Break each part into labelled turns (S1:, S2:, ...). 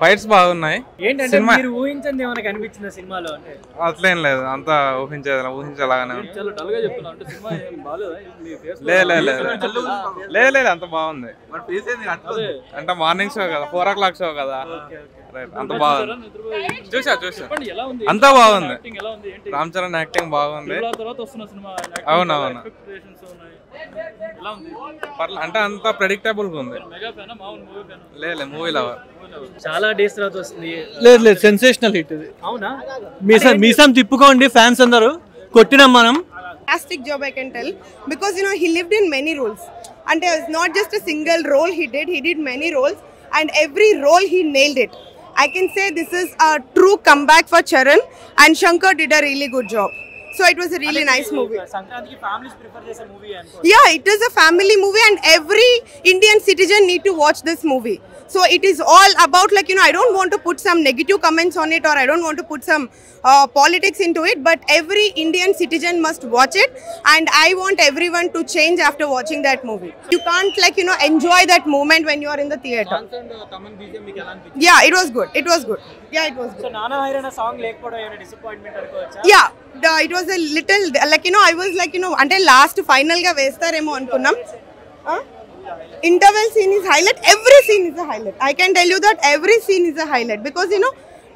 S1: Fights బాగున్నాయి.
S2: ఏంటంటే మీరు ఊహించండి ఏమైనా కనిపించిందా సినిమాలో? అంటే
S1: అట్లేం లేదు, అంతా ఊహించేలాగానే లేదు, అంత బాగుంది. అంటే మార్నింగ్ షో కదా, 4 o'clock షో కదా, అంత బాగుంది. చూసా అంతా బాగుంది. రామ్ చరణ్ యాక్టింగ్ బాగుంది. అవునవును, అంటే అంత ప్రెడిక్టబుల్ గా ఉంది. లేదు మూవీ లవర్.
S2: చాలా డేస్ తర్వాత వస్తుంది.
S3: లేదు సెన్సేషనల్ హిట్ ఇది.
S2: అవునా?
S3: మీసం తిప్పుకోండి ఫ్యాన్స్ అందరూ కొట్టినాం మనం.
S4: Fantastic job, I can tell, because he lived in many roles, and it's not just a single role he did many roles, and every role he nailed it. I can say this is a true comeback for Charan, and Shankar did a really good job. So it was a really nice movie.
S2: సంక్రాంతికి families prefer చేసే movie అనుకో.
S4: Yeah, it is a family movie, and every Indian citizen need to watch this movie. So it is all about I don't want to put some negative comments on it, or I don't want to put some politics into it, but every Indian citizen must watch it, and I want everyone to change after watching that movie. You can't enjoy that moment when you are in the theater. Yeah, it was good. Yeah, it was good.
S2: So Nana Hairana song lekpoda ఏమైనా disappointment అనుకోవచ్చా?
S4: Yeah, it was a little I was అంటే last final గా వేస్తారేమో అనుకున్నాం. Interval scene is highlight. Every scene is a highlight. I can tell you that every scene is a highlight, because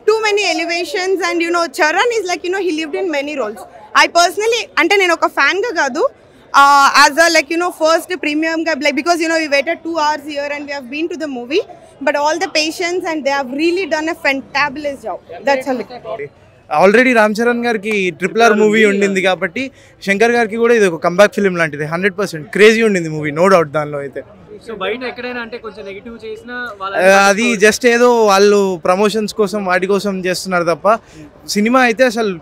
S4: too many elevations, and Charan is he lived in many roles. I personally అంటే నేను ఒక fan గా కాదు, as a first premium guy, because we waited 2 hours here and we have been to the movie, but all the patience, and they have really done a fantabulous job. That's all.
S5: Already Ram Charan గారికి RRR movie ఉండింది కాబట్టి శంకర్ గారికి కూడా ఇది ఒక comeback film లాంటిది. 100% crazy ఉండింది movie, no doubt దానిలో అయితే.
S2: సో బయట ఎక్కడైనా అంటే కొంచెం నెగటివ్ చేసినా
S5: అది జస్ట్ ఏదో వాళ్ళు ప్రమోషన్స్ కోసం వాటి కోసం చేస్తున్నారు తప్ప, సినిమా అయితే అసలు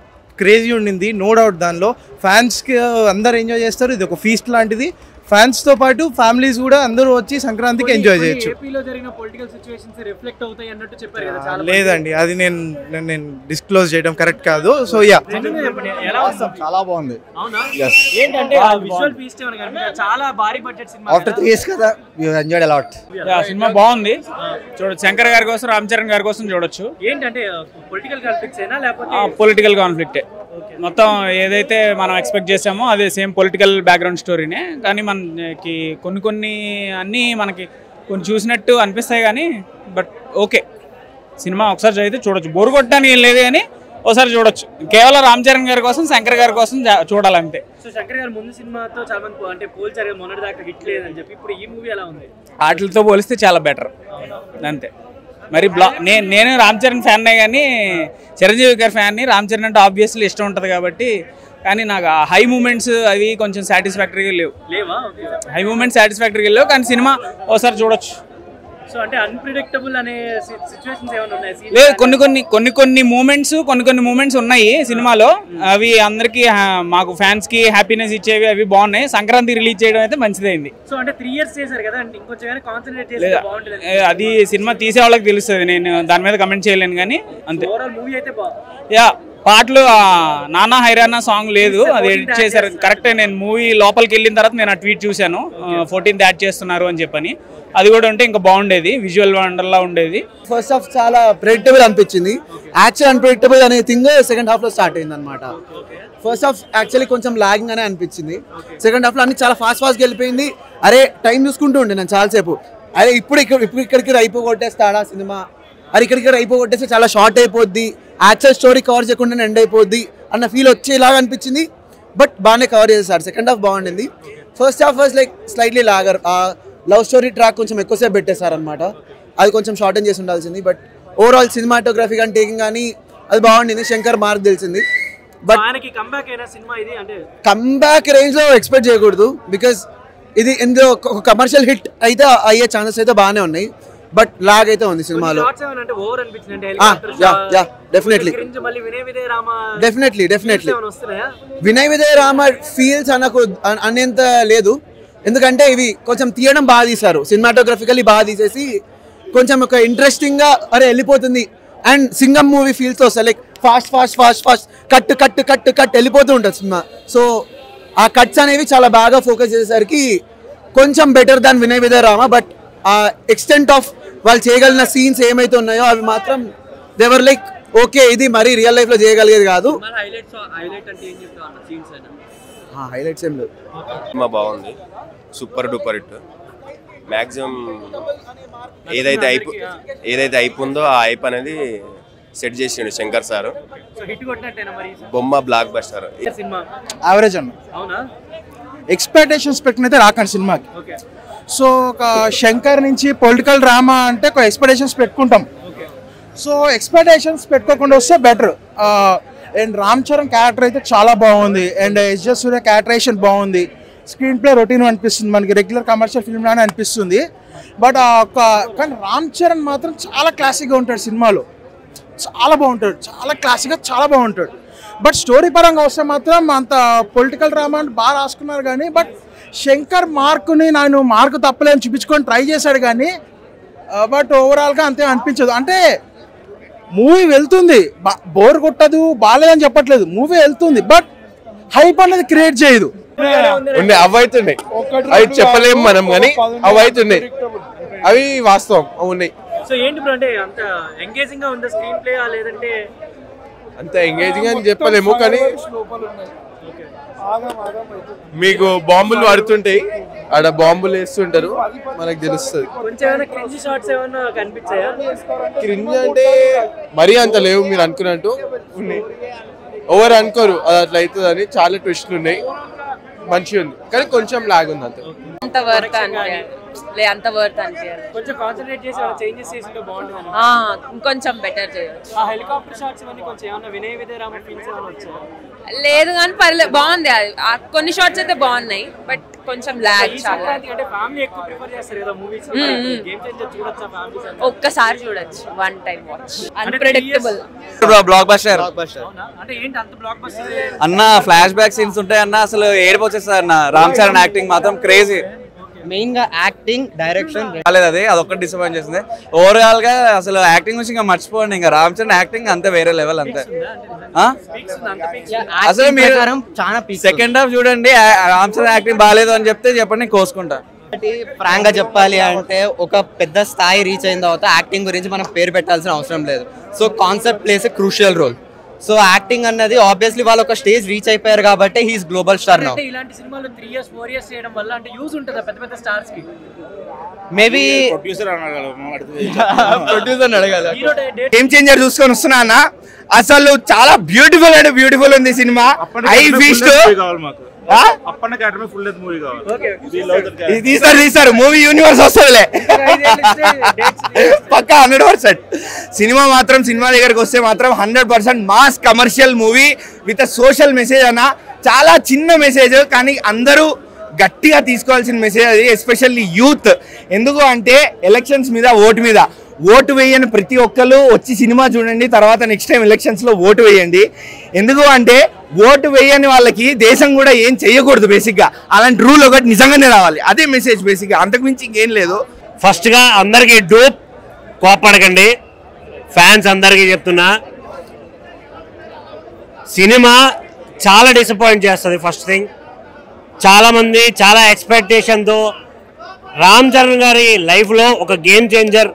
S5: క్రేజీ ఉండింది, నో డౌట్. దానిలో ఫ్యాన్స్కి అందరు ఎంజాయ్ చేస్తారు. ఇది ఒక ఫీస్ట్ లాంటిది. ఫ్యాన్స్ తో పాటు ఫ్యామిలీస్ కూడా అందరూ వచ్చి సంక్రాంతికి ఎంజాయ్ చేయొచ్చు. లేదండి, అది నేను డిస్క్లోజ్ చేయడం కరెక్ట్ కాదు. సో యా,
S6: చాలా బాగుంది.
S7: ఆఫ్టర్ 3 years కదా, we enjoyed a lot.
S8: Cinema బాగుంది, చూడొచ్చు. శంకర్ గారి కోసం, రామ్ చరణ్ గారి కోసం చూడొచ్చు.
S2: ఏంటంటే పొలిటికల్ కాన్ఫ్లిక్ట్స్ ఏనా లేకపోతే?
S8: పొలిటికల్ కాన్ఫ్లిక్టే. మొత్తం ఏదైతే మనం ఎక్స్పెక్ట్ చేసామో అదే సేమ్ పొలిటికల్ బ్యాక్గ్రౌండ్ స్టోరీనే, కానీ మనకి కొన్ని అన్నీ మనకి కొన్ని చూసినట్టు అనిపిస్తాయి, కానీ బట్ ఓకే, సినిమా ఒకసారి చదివితే చూడొచ్చు. బోరు కొట్టడానికి ఏం లేదు, కానీ ఒకసారి చూడొచ్చు. కేవలం రామ్ చరణ్ గారి కోసం, శంకర్ గారి కోసం చూడాలంతే.
S2: సో శంకర్ గారు ముందు సినిమాతో చాలా మంది అంటే పోల్చారు, మొన్నటి దాకా హిట్ లేదని చెప్పి. ఇప్పుడు ఈ మూవీ ఎలా ఉంది?
S8: వాటితో పోలిస్తే చాలా బెటర్ అంతే. మరి నేను రామ్ చరణ్ ఫ్యాన్నే, కానీ చిరంజీవి గారి ఫ్యాన్ని. రామ్ చరణ్ అంటే ఆబ్వియస్లీ ఇష్టం ఉంటుంది కాబట్టి, కానీ నాకు హై మూమెంట్స్ అవి కొంచెం సాటిస్ఫాక్టరీగా లేవు. హై మూమెంట్స్ సాటిస్ఫాక్టరీగా లేవు, కానీ సినిమా ఒకసారి చూడొచ్చు.
S2: సో అంటే అన్ప్రెడిక్టబుల్ అనే సిచ్యువేషన్స్ ఏమైనా ఉన్నాయి?
S8: లేదు, కొన్ని మూమెంట్స్ ఉన్నాయి సినిమాలో. అవి అందరికి, మాకు ఫ్యాన్స్ కి హ్యాపీనెస్ ఇచ్చేవి, అవి బాగున్నాయి. సంక్రాంతి రిలీజ్ చేయడం అయితే మంచిదైంది.
S2: సో అంటే 3 years చేశారు కదా, ఇంకొంచెం కాన్సంట్రేట్ చేస్తే బాగుంటుంది.
S8: అది సినిమా తీసే వాళ్ళకి తెలుస్తుంది, నేను దాని మీద కమెంట్ చేయలేను, కానీ అంతే.
S2: ఓవరాల్ మూవీ అయితే
S8: యా, పాటలు నానా హైరానా సాంగ్ లేదు, అది ఎడిట్ చేశారు కరెక్టే. నేను మూవీ లోపలికి వెళ్ళిన తర్వాత నేను ఆ ట్వీట్ చూశాను, 14th యాడ్ చేస్తున్నారు అని చెప్పని. అది కూడా ఉంటే ఇంకా బాగుండేది, విజువల్ వండర్లా ఉండేది.
S7: ఫస్ట్ హాఫ్ చాలా ప్రెడిక్టబుల్ అనిపించింది. యాక్చువల్ అన్ప్రెడిక్టబుల్ అనే థింగ్ సెకండ్ హాఫ్ లో స్టార్ట్ అయింది అనమాట. ఫస్ట్ హాఫ్ యాక్చువల్లీ కొంచెం లాగింగ్ అనే అనిపించింది. సెకండ్ హాఫ్ లో అన్ని చాలా ఫాస్ట్ వెళ్ళిపోయింది. అరే టైం చూసుకుంటూ ఉండే నేను చాలాసేపు, అరే ఇప్పుడు ఇక్కడికి అయిపోగొట్టేస్తాడా సినిమా, అరే ఇక్కడికి అయిపోగొట్టేస్తే చాలా షార్ట్ అయిపోద్ది, యాక్చువల్ స్టోరీ కవర్ చేయకుండా ఎండ్ అయిపోద్ది అన్న ఫీల్ వచ్చేలాగా అనిపించింది. బట్ బాగానే కవర్ చేశారు. సెకండ్ హాఫ్ బాగుండింది. First half was slightly lagger. Love story track కొంచెం ఎక్కువసేపు పెట్టేశారనమాట, అది కొంచెం షార్టన్ చేసి ఉండాల్సింది. బట్ ఓవరాల్ సినిమాటోగ్రఫీ కానీ టేకింగ్ కానీ అది బాగుండింది. శంకర్ మార్క్ తెలిసింది. బట్ కంబ్యాక్ రేంజ్ లో ఎక్స్పెక్ట్ చేయకూడదు, బికాస్ ఇది ఇందులో ఒక కమర్షియల్ హిట్ అయితే అయ్యే ఛాన్సెస్ అయితే బాగానే ఉన్నాయి. బట్ లాగ్ అయితే ఉంది సినిమాలో. డెఫినెట్లీ వినయ్ విజయ రామ ఫీల్స్ అనకు అనేంత లేదు, ఎందుకంటే ఇవి కొంచెం తీయడం బాగా తీశారు. సినిమాటోగ్రఫికల్లీ బాగా తీసేసి కొంచెం ఒక ఇంట్రెస్టింగ్ గా అరే వెళ్ళిపోతుంది. అండ్ సింగం మూవీ ఫీల్స్ వస్తాయి, ఫాస్ట్ కట్ వెళ్ళిపోతూ ఉంటుంది సినిమా. సో ఆ కట్స్ అనేవి చాలా బాగా ఫోకస్ చేసేసరికి కొంచెం better than Vinay Vijaya Rama. But extent of వాళ్ళు చేయగలిగిన సీన్స్ ఏమైతే ఉన్నాయో అవి మాత్రం దేవర్ లైక్ ఓకే ఇది మరి రియల్ లైఫ్ లో చేయగలిగేది కాదు. హైలైట్స్ ఏం లేవు.
S9: సినిమా బాగుంది, సూపర్ డూపర్ హిట్. మ్యాక్సిమం ఏదైతే అయిపోయిందో ఆ హైప్ అనేది సెట్ చేసిండు శంకర్ సార్. బొమ్మ బ్లాక్ బస్టర్.
S5: యావరేజ్ అన్న. ఎక్స్పెక్టేషన్స్ పెట్టినైతే రాకండి సినిమాకి. సో ఒక శంకర్ నుంచి పొలిటికల్ డ్రామా అంటే ఒక ఎక్స్పెక్టేషన్స్ పెట్టుకుంటాం. సో ఎక్స్పెక్టేషన్స్ పెట్టుకోకుండా వస్తే better. And Ram Charan character అయితే చాలా బాగుంది. అండ్ ఎస్ సూర్య క్యారెక్టరేషన్ బాగుంది. స్క్రీన్ ప్లే రొటీన్ అనిపిస్తుంది, మనకి రెగ్యులర్ కమర్షియల్ ఫిల్మ్ లానే అనిపిస్తుంది. బట్ కానీ రామ్ చరణ్ మాత్రం చాలా క్లాసిక్గా ఉంటాడు సినిమాలో, చాలా బాగుంటాడు, చాలా క్లాసిక్గా చాలా బాగుంటాడు. బట్ స్టోరీ పరంగా వస్తే మాత్రం అంత పొలిటికల్ డ్రామా అని బాగా రాసుకున్నారు. కానీ బట్ శంకర్ నేను మార్కు తప్పలేని చూపించుకొని ట్రై చేశాడు. కానీ బట్ ఓవరాల్గా అంతే అనిపించదు. అంటే మూవీ వెళ్తుంది, బోర్ కొట్టదు, బాగాలేదని చెప్పట్లేదు, మూవీ వెళ్తుంది. బట్ హైప్ అనేది క్రియేట్ చేయదు.
S10: అవి అవుతున్నాయి, అవి చెప్పలేము మనం, కానీ అవి అవుతున్నాయి, అవి వాస్తవం ఉన్నాయి.
S2: సో ఏంటి బ్రో, అంటే అంత ఎంగేజింగ్ గా ఉందా స్క్రీన్ ప్లే లేదంటే?
S10: అంత ఎంగేజింగ్ అని చెప్పలేము, కానీ మీకు బాంబులు పడుతుంటాయి, ఆడ బాంబులు వేస్తుంటారు, మనకు తెలుస్తుంది. క్రింజ్ అంటే మరీ అంత లేవు, మీరు అనుకున్నట్టు ఉన్నాయి. ఓవర్ అనుకోరు అది అట్లా అవుతుంది అని. చాలా ట్విస్ట్లు ఉన్నాయి, మంచిగా ఉంది, కానీ కొంచెం లాగ్ ఉంది అంతే.
S11: అంత వర్త్ అనిపించారు.
S2: కొంచెం కాన్సంట్రేట్ చేసి చేంజెస్ చేసింటే బాగుంటుంది.
S11: ఇంకొంచెం బెటర్ చేయొచ్చు.
S2: ఆ హెలికాప్టర్ షాట్స్ ఇవన్నీ కొంచెం ఏమన్నా వినయ విధేయరామ ఫీల్స్ ఏమైనా వచ్చాయా?
S11: లేదు కానీ పర్లేదు, బాగుంది. కొన్ని షాట్స్ అయితే బాగున్నాయి, బట్ కొంచెం లాగ్. చాలా
S2: అంటే ఫ్యామిలీ ఎక్కువ ప్రిఫర్ చేస్తారు కదా మూవీస్. గేమ్ చేంజర్ చూడొచ్చా ఫ్యామిలీస్?
S11: ఒక్కసారి చూడొచ్చు, one time watch. Unpredictable
S3: block buster.
S2: అంటే ఏంటి అంత బ్లాక్ బస్టర్
S3: అన్న? ఫ్లాష్ బ్యాక్ సీన్స్ ఉంటాయి అన్న, అసలు ఏడుపు వచ్చేస్తుంది అన్న. రామ్ చరణ్ యాక్టింగ్ మాత్రం క్రేజీ.
S12: మెయిన్ గా యాక్టింగ్, డైరెక్షన్
S3: రాలేదు, అదొక్కటి డిసప్పాయింట్ చేసింది. ఓవరాల్ గా అసలు యాక్టింగ్ నుంచి ఇంకా మర్చిపోండి. ఇంకా రామ్ చరణ్ యాక్టింగ్ అంతే వేరే లెవెల్ అంతే. అసలు మీరు సెకండ్ హాఫ్ చూడండి, రామ్ చరణ్ యాక్టింగ్ బాగాలేదు అని చెప్తే చెప్పండి, కోసుకుంటా.
S12: ఫ్రాంక్ గా చెప్పాలి అంటే ఒక పెద్ద స్థాయి రీచ్ అయిన తర్వాత యాక్టింగ్ గురించి మనం పేరు పెట్టాల్సిన అవసరం లేదు. So concept plays a crucial role. So acting అన్నది ఆబ్వియస్లీ వాళ్ళు ఒక స్టేజ్ రీచ్ అయిపోయారు కాబట్టి హీస్ గ్లోబల్ స్టార్ నౌ.
S2: ఇలాంటి సినిమాలు 3 years 4 years చేయడం వల్ల అంటే యూజ్ ఉంటుందా పెద్ద పెద్ద స్టార్స్ కి?
S12: మేబీ
S5: ప్రొడ్యూసర్ అడగాలి. గేమ్ చేంజర్ చూసుకొని వస్తున్నా అన్న. అసలు చాలా బ్యూటిఫుల్ అంటే బ్యూటిఫుల్ ఉంది సినిమా. ఐ ఫీస్ట్ తీస్తారు మూవీ యూనివర్స్ వస్తుందిలే పక్కా 100%. సినిమా మాత్రం సినిమా దగ్గరకు వస్తే మాత్రం 100% mass commercial movie with social message అన్న. చాలా చిన్న మెసేజ్ కానీ అందరూ గట్టిగా తీసుకోవాల్సిన మెసేజ్ అది, ఎస్పెషల్లీ యూత్. ఎందుకు అంటే ఎలక్షన్స్ మీద ఓటు వేయని ప్రతి ఒక్కరు వచ్చి సినిమా చూడండి, తర్వాత నెక్స్ట్ టైం ఎలక్షన్స్లో ఓటు వేయండి. ఎందుకు అంటే ఓటు వేయని వాళ్ళకి దేశం కూడా ఏం చేయకూడదు బేసిక్గా. అలాంటి రూల్ ఒకటి నిజంగానే రావాలి, అదే మెసేజ్ బేసిక్గా, అంతకుమించి ఇంకేం లేదు.
S13: ఫస్ట్గా అందరికీ డూప్ కోపడకండి, ఫ్యాన్స్ అందరికీ చెప్తున్నా, సినిమా చాలా డిసప్పాయింట్ చేస్తుంది. ఫస్ట్ థింగ్, చాలామంది చాలా ఎక్స్పెక్టేషన్తో రామ్ చరణ్ గారి లైఫ్లో ఒక గేమ్ చేంజర్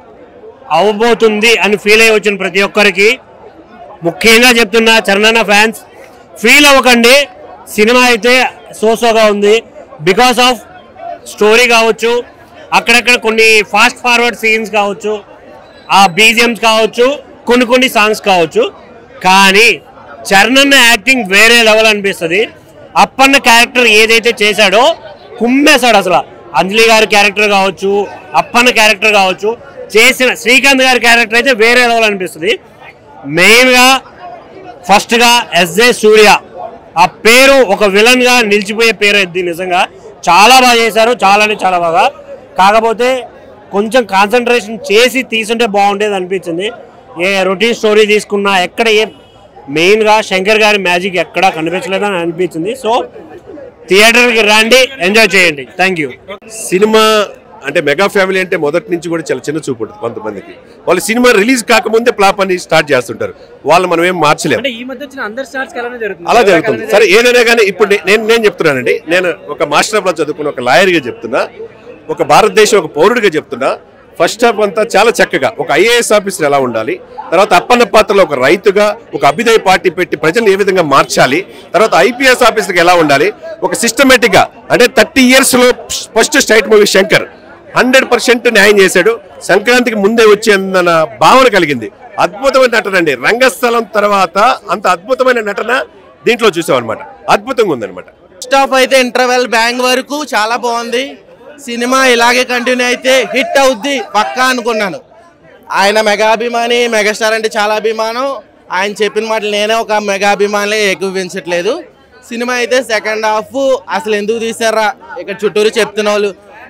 S13: అవ్వబోతుంది అని ఫీల్ అయ్యి వచ్చిన ప్రతి ఒక్కరికి ముఖ్యంగా చెప్తున్నా, చరణ్ ఫ్యాన్స్ ఫీల్ అవ్వకండి. సినిమా అయితే సోసోగా ఉంది. బికాస్ ఆఫ్ స్టోరీ కావచ్చు, అక్కడక్కడ కొన్ని ఫాస్ట్ ఫార్వర్డ్ సీన్స్ కావచ్చు, ఆ బీజిఎమ్స్ కావచ్చు, కొన్ని సాంగ్స్ కావచ్చు, కానీ చరణ్ యాక్టింగ్ వేరే లెవెల్ అనిపిస్తుంది. అప్పన్న క్యారెక్టర్ ఏదైతే చేశాడో కుమ్మేశాడు అసలు. అంజలి గారి క్యారెక్టర్ కావచ్చు, అప్పన్న క్యారెక్టర్ కావచ్చు, చేసిన శ్రీకాంత్ గారి క్యారెక్టర్ అయితే వేరే లెవెల్ అనిపిస్తుంది. మెయిన్గా ఫస్ట్గా ఎస్జే సూర్య, ఆ పేరు ఒక విలన్గా నిలిచిపోయే పేరు ఇది. నిజంగా చాలా బాగా చేశారు, చాలా బాగా. కాకపోతే కొంచెం కాన్సన్ట్రేషన్ చేసి తీసుంటే బాగుండేది అనిపించింది. ఏ రొటీన్ స్టోరీ తీసుకున్నా ఎక్కడ మెయిన్గా శంకర్ గారి మ్యాజిక్ ఎక్కడా కనిపించలేదని అనిపించింది. సో థియేటర్కి రండి, ఎంజాయ్ చేయండి. Thank you.
S14: సినిమా అంటే మెగా ఫ్యామిలీ అంటే మొదటి నుంచి కూడా చాలా చిన్న చూపు ఉంటుంది కొంతమందికి. వాళ్ళు సినిమా రిలీజ్ కాకముందే ఫ్లాప్ అని స్టార్ట్ చేస్తుంటారు, వాళ్ళు మనం ఏం మార్చలేము. అలా జరుగుతుంది. సరే ఏదైనా కానీ ఇప్పుడు నేను చెప్తున్నానండి, నేను ఒక మాస్టర్ ఆఫ్ లా చదువుకున్న ఒక లాయర్గా చెప్తున్నా, ఒక భారతదేశం ఒక పౌరుడిగా చెప్తున్నా, ఫస్ట్ హాఫ్ అంతా చాలా చక్కగా ఒక ఐఏఎస్ ఆఫీసర్ ఎలా ఉండాలి, తర్వాత అప్పన్న పాత్రలో ఒక రైతుగా ఒక అభ్యుదయ పార్టీ పెట్టి ప్రజలను ఏ విధంగా మార్చాలి, తర్వాత ఐపీఎస్ ఆఫీసర్కి ఎలా ఉండాలి, ఒక సిస్టమేటిక్ గా అంటే 30 years లో ఫస్ట్ స్ట్రైట్ మూవీ శంకర్ 100% న్యాయం చేశాడు. సంక్రాంతికి ముందే వచ్చేందన్న భావన కలిగింది. అద్భుతమైన నటన అండి. రంగస్థలం తర్వాత అంత అద్భుతమైన నటన దీంట్లో చూసామన్నమాట. అద్భుతంగా ఉందన్నమాట.
S15: ఫస్ట్ హాఫ్ అయితే ఇంటర్వెల్ బ్యాంగ్ వరకు చాలా బాగుంది. సినిమా ఇలాగే కంటిన్యూ అయితే హిట్ అవుద్ది పక్కా అనుకున్నాను. ఆయన మెగాభిమాని, మెగాస్టార్ అంటే చాలా అభిమానం. ఆయన చెప్పిన మాటలు నేనే ఒక మెగాభిమానిలే ఏకీభవించట్లేదు. సినిమా అయితే సెకండ్ హాఫ్ అసలు ఎందుకు తీసారా ఇక్కడ చుట్టూరు చెప్తున్న వాళ్ళు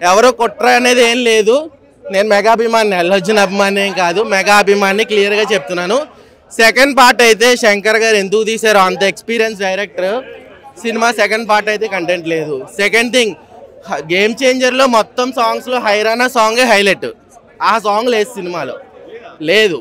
S15: ఎవరో కుట్ర అనేది ఏం లేదు. నేను మెగాభిమాని, అల్లు అర్జున్ అభిమాని ఏం కాదు, మెగాభిమాని క్లియర్గా చెప్తున్నాను. సెకండ్ పార్ట్ అయితే శంకర్ గారు ఎందుకు తీశారో, అంత experience director, cinema second part అయితే కంటెంట్ లేదు. సెకండ్ థింగ్, గేమ్ చేంజర్లో మొత్తం సాంగ్స్లో హైరానా సాంగే హైలైట్. ఆ సాంగ్ లేదు సినిమాలో, లేదు.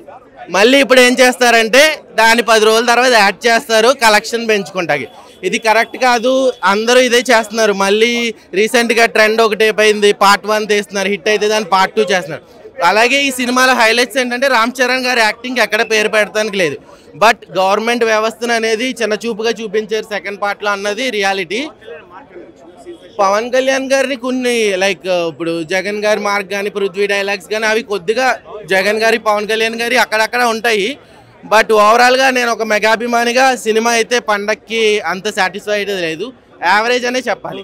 S15: మళ్ళీ ఇప్పుడు ఏం చేస్తారంటే దాన్ని 10 రోజుల తర్వాత యాడ్ చేస్తారు కలెక్షన్ పెంచుకుంటాకి. ఇది కరెక్ట్ కాదు. అందరూ ఇదే చేస్తున్నారు. మళ్ళీ రీసెంట్గా ట్రెండ్ ఒకటి అయిపోయింది, పార్ట్ 1 తీస్తున్నారు, హిట్ అయితే దాన్ని పార్ట్ 2 చేస్తున్నారు. అలాగే ఈ సినిమాలో హైలైట్స్ ఏంటంటే రామ్ చరణ్ గారి యాక్టింగ్ ఎక్కడ పేరు పెడతానికి లేదు. బట్ గవర్నమెంట్ వ్యవస్థను అనేది చిన్న చూపుగా చూపించారు సెకండ్ పార్ట్లో అన్నది రియాలిటీ. పవన్ కళ్యాణ్ గారిని కొన్ని లైక్ ఇప్పుడు జగన్ గారి మార్క్ కానీ పృథ్వీ డైలాగ్స్ కానీ అవి కొద్దిగా జగన్ గారి పవన్ కళ్యాణ్ గారి అక్కడక్కడ ఉంటాయి. బట్ ఓవరాల్గా నేను ఒక మెగాభిమానిగా సినిమా అయితే పండక్కి అంత సాటిస్ఫైడ్ లేదు, యావరేజ్ అనే చెప్పాలి.